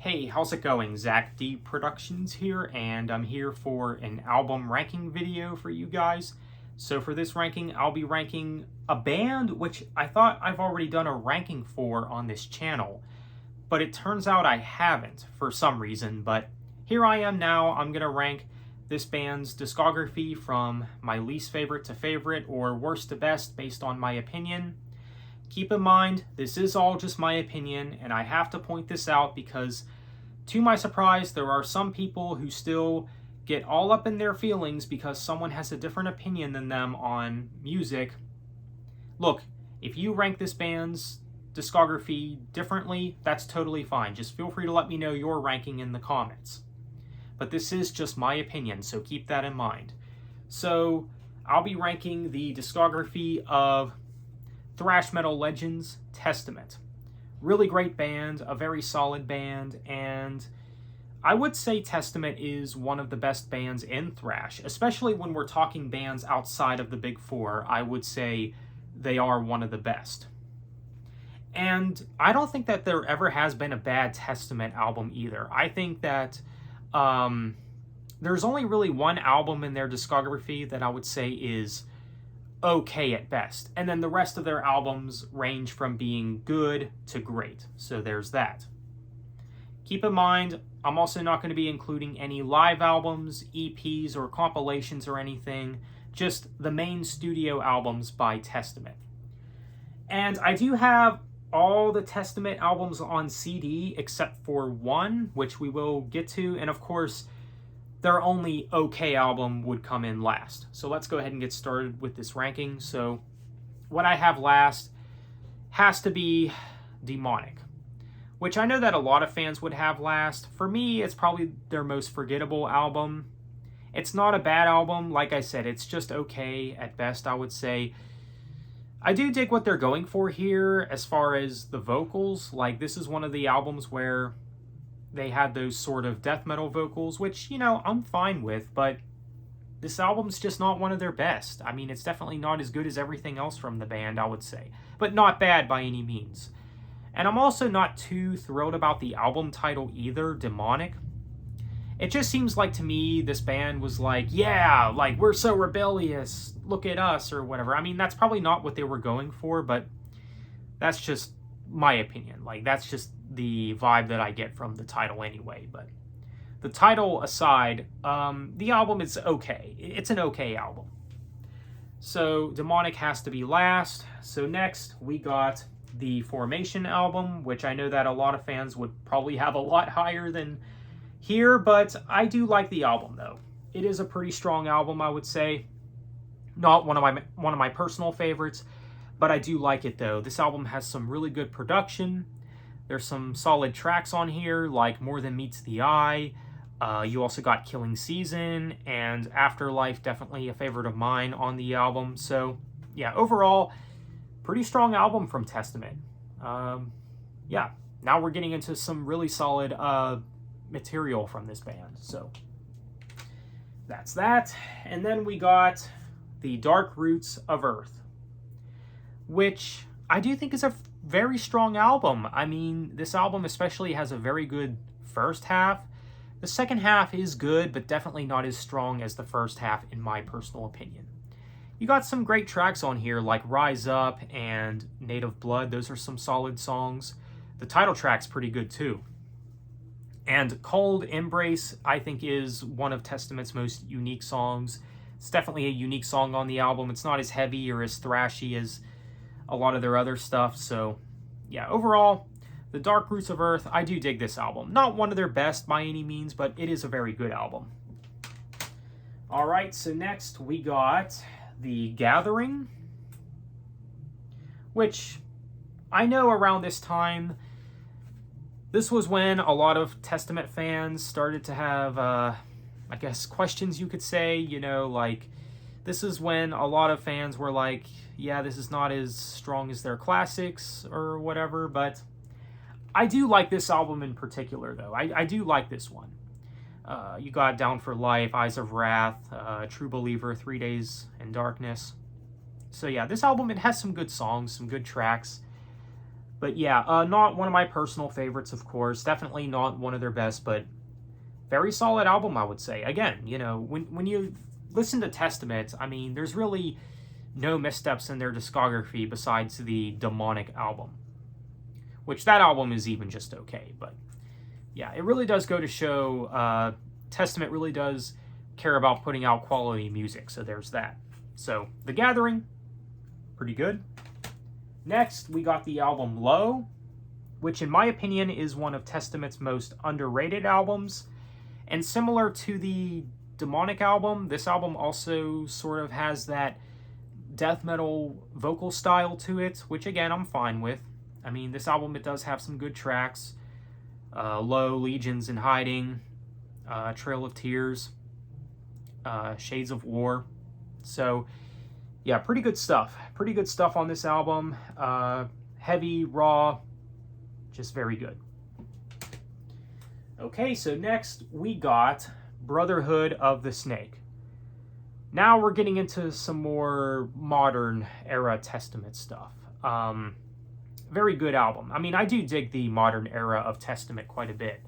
Hey, how's it going? Zach D Productions here, and I'm here for an album ranking video for you guys. So for this ranking, I'll be ranking a band which I thought I've already done a ranking for on this channel, but it turns out I haven't for some reason. But here I am now. I'm gonna rank this band's discography from my least favorite to favorite, or worst to best based on my opinion. Keep in mind, this is all just my opinion, and I have to point this out because, to my surprise, there are some people who still get all up in their feelings because someone has a different opinion than them on music. Look, if you rank this band's discography differently, that's totally fine. Just feel free to let me know your ranking in the comments. But this is just my opinion, so keep that in mind. So, I'll be ranking the discography of thrash metal legends Testament. Really great band, a very solid band, and I would say Testament is one of the best bands in thrash, especially when we're talking bands outside of the big four. I would say they are one of the best. And I don't think that there ever has been a bad Testament album either. I think that there's only really one album in their discography that I would say is okay at best, and then the rest of their albums range from being good to great, so there's that. Keep in mind, I'm also not going to be including any live albums, EPs, or compilations or anything, just the main studio albums by Testament. And I do have all the Testament albums on CD except for one, which we will get to, and of course their only okay album would come in last. So let's go ahead and get started with this ranking. So what I have last has to be Demonic, which I know that a lot of fans would have last. For me, it's probably their most forgettable album. It's not a bad album. Like I said, it's just okay at best, I would say. I do dig what they're going for here as far as the vocals. Like, this is one of the albums where they had those sort of death metal vocals, which, you know, I'm fine with, but this album's just not one of their best. I mean, it's definitely not as good as everything else from the band, I would say, but not bad by any means. And I'm also not too thrilled about the album title either, Demonic. It just seems like to me this band was like, yeah, like, we're so rebellious, look at us, or whatever. I mean, that's probably not what they were going for, but that's just my opinion. Like, that's just the vibe that I get from the title anyway. But the title aside, the album is okay. It's an okay album. So Demonic has to be last. So next we got the Formation album, which I know that a lot of fans would probably have a lot higher than here, but I do like the album though. It is a pretty strong album, I would say. Not one of my personal favorites, but I do like it though. This album has some really good production. There's some solid tracks on here, like More Than Meets the Eye. You also got Killing Season, and Afterlife, definitely a favorite of mine on the album. So, yeah, overall, pretty strong album from Testament. Yeah, now we're getting into some really solid material from this band. So, that's that. And then we got The Dark Roots of Earth, which I do think is a very strong album. I mean, this album especially has a very good first half. The second half is good, but definitely not as strong as the first half, in my personal opinion. You got some great tracks on here, like Rise Up and Native Blood. Those are some solid songs. The title track's pretty good, too. And Cold Embrace, I think, is one of Testament's most unique songs. It's definitely a unique song on the album. It's not as heavy or as thrashy as a lot of their other stuff. So yeah, overall, The Dark Roots of Earth, I do dig this album. Not one of their best by any means, but it is a very good album. All right, so next we got The Gathering, which I know around this time, this was when a lot of Testament fans started to have, I guess, questions you could say, you know, like, this is when a lot of fans were like, yeah, this is not as strong as their classics or whatever, but I do like this album in particular, though. I do like this one. You got Down for Life, Eyes of Wrath, True Believer, 3 Days in Darkness. So yeah, this album, it has some good songs, some good tracks, But yeah, not one of my personal favorites, of course. Definitely not one of their best, but very solid album, I would say. Again, you know, when you listen to Testament, I mean, there's really no missteps in their discography besides the Demonic album, which that album is even just okay. But yeah, it really does go to show Testament really does care about putting out quality music, so there's that. So, The Gathering, pretty good. Next, we got the album Low, which in my opinion is one of Testament's most underrated albums. And similar to the Demonic album, this album also sort of has that death metal vocal style to it, which again, I'm fine with. I mean, this album, it does have some good tracks. Low, Legions in Hiding, Trail of Tears, Shades of War. So, yeah, pretty good stuff. Pretty good stuff on this album. Heavy, raw, just very good. Okay, so next we got Brotherhood of the Snake. Now we're getting into some more modern era Testament stuff. Very good album. I mean, I do dig the modern era of Testament quite a bit.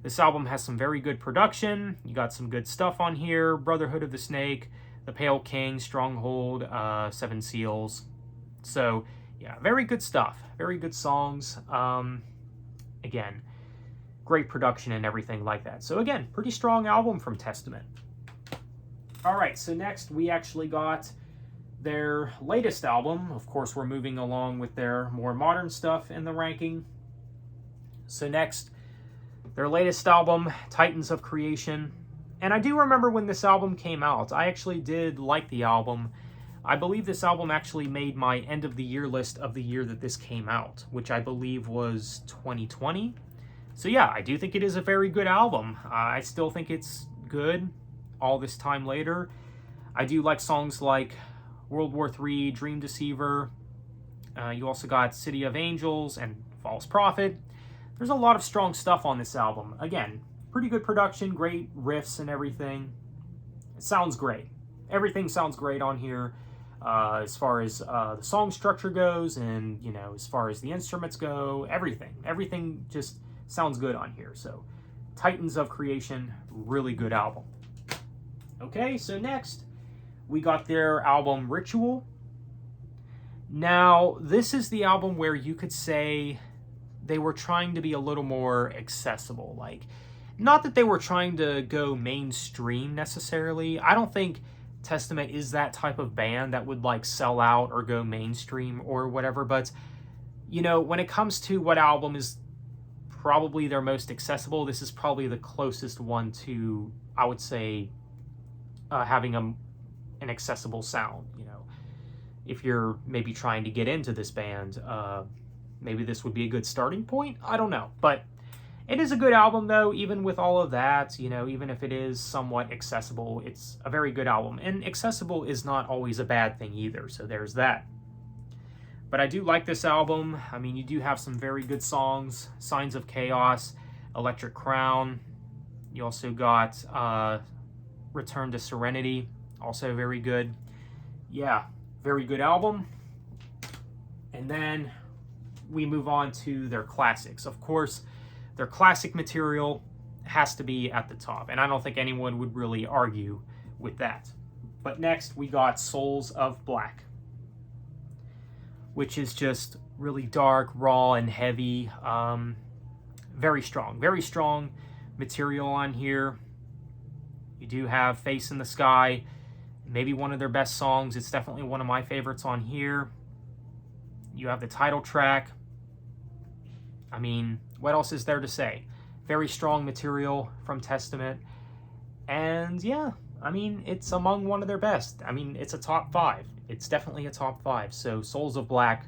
This album has some very good production. You got some good stuff on here. Brotherhood of the Snake, The Pale King, Stronghold, Seven Seals. So, yeah, very good stuff. Very good songs. Again, great production and everything like that. So again, pretty strong album from Testament. All right, so next we actually got their latest album. Of course, we're moving along with their more modern stuff in the ranking. So next, their latest album, Titans of Creation. And I do remember when this album came out, I actually did like the album. I believe this album actually made my end of the year list of the year that this came out, which I believe was 2020. So yeah, I do think it is a very good album. I still think it's good all this time later. I do like songs like World War III, Dream Deceiver. You also got City of Angels and False Prophet. There's a lot of strong stuff on this album. Again, pretty good production, great riffs and everything. It sounds great. Everything sounds great on here. As far as the song structure goes, and you know, as far as the instruments go, everything just sounds good on here. So Titans of Creation, really good album. Okay, so next we got their album Ritual. Now this is the album where you could say they were trying to be a little more accessible. Like, not that they were trying to go mainstream necessarily. I don't think Testament is that type of band that would like sell out or go mainstream or whatever, but you know, when it comes to what album is probably their most accessible, this is probably the closest one to, I would say, having an accessible sound. You know, if you're maybe trying to get into this band, maybe this would be a good starting point. I don't know, but it is a good album, though, even with all of that. You know, even if it is somewhat accessible, it's a very good album. And accessible is not always a bad thing either, so there's that. But I do like this album. I mean, you do have some very good songs. Signs of Chaos, Electric Crown. You also got Return to Serenity, also very good. Yeah, very good album. And then we move on to their classics. Of course, their classic material has to be at the top, and I don't think anyone would really argue with that. But next, we got Souls of Black, which is just really dark, raw, and heavy. Very strong material on here. You do have Face in the Sky, maybe one of their best songs. It's definitely one of my favorites on here. You have the title track. I mean, what else is there to say? Very strong material from Testament. And yeah, I mean, it's among one of their best. I mean, it's a top 5. It's definitely a top 5. So Souls of Black,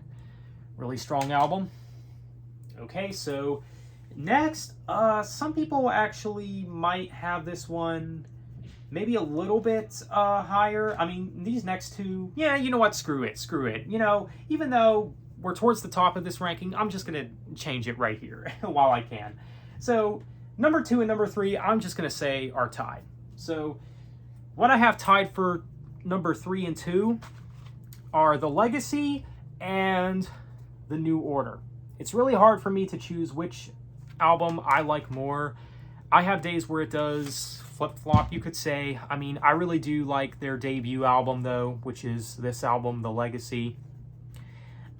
really strong album. Okay, so next, some people actually might have this one maybe a little bit higher. I mean, these next two, yeah, you know what? Screw it. You know, even though we're towards the top of this ranking, I'm just going to change it right here while I can. So number 2 and number 3, I'm just going to say are tied. So what I have tied for number 3 and 2 are The Legacy and The New Order. It's really hard for me to choose which album I like more. I have days where it does flip-flop, you could say. I mean, I really do like their debut album, though, which is this album, The Legacy.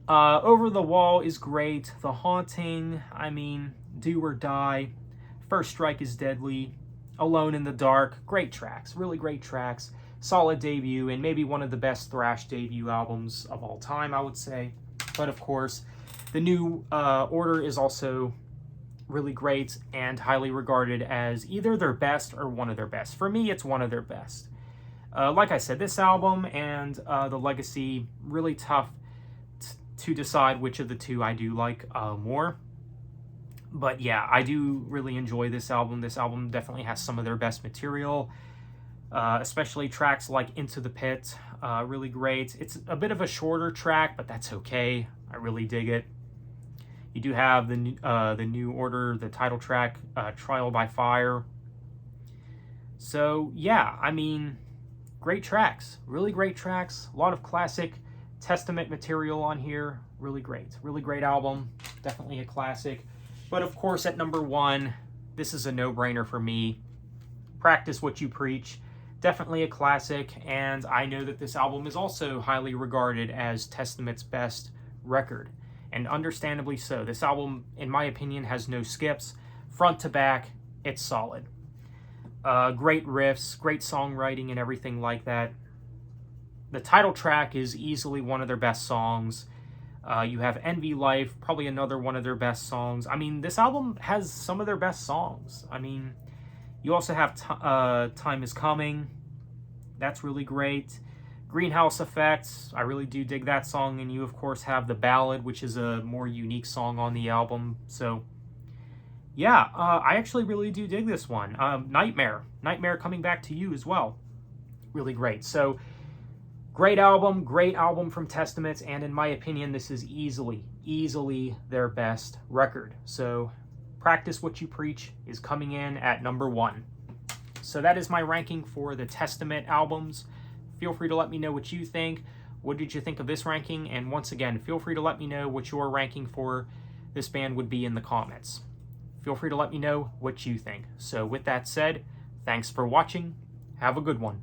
Over the Wall is great. The Haunting, I mean, Do or Die. First Strike is Deadly. Alone in the Dark. Great tracks, really great tracks. Solid debut, and maybe one of the best thrash debut albums of all time, I would say. But of course, the New Order is also really great and highly regarded as either their best or one of their best. For me, it's one of their best. Like I said, this album and The Legacy, really tough to decide which of the two I do like more. But yeah, I do really enjoy this album. This album definitely has some of their best material, especially tracks like Into the Pit, really great. It's a bit of a shorter track, but that's okay. I really dig it. You do have the New Order, the title track, Trial by Fire. So yeah, I mean, great tracks, really great tracks. A lot of classic Testament material on here. Really great album. Definitely a classic. But of course, at number one, this is a no-brainer for me. Practice What You Preach. Definitely a classic, and I know that this album is also highly regarded as Testament's best record, and understandably so. This album, in my opinion, has no skips. Front to back, it's solid. Great riffs, great songwriting, and everything like that. The title track is easily one of their best songs. You have Envy Life, probably another one of their best songs. I mean, this album has some of their best songs. I mean, you also have Time Is Coming. That's really great. Greenhouse Effect, I really do dig that song. And you, of course, have The Ballad, which is a more unique song on the album. So, yeah, I actually really do dig this one. Nightmare Coming Back to You as well. Really great. So, great album from Testament, and in my opinion, this is easily their best record. So, Practice What You Preach is coming in at number one. So that is my ranking for the Testament albums. Feel free to let me know what you think. What did you think of this ranking? And once again, feel free to let me know what your ranking for this band would be in the comments. Feel free to let me know what you think. So with that said, thanks for watching. Have a good one.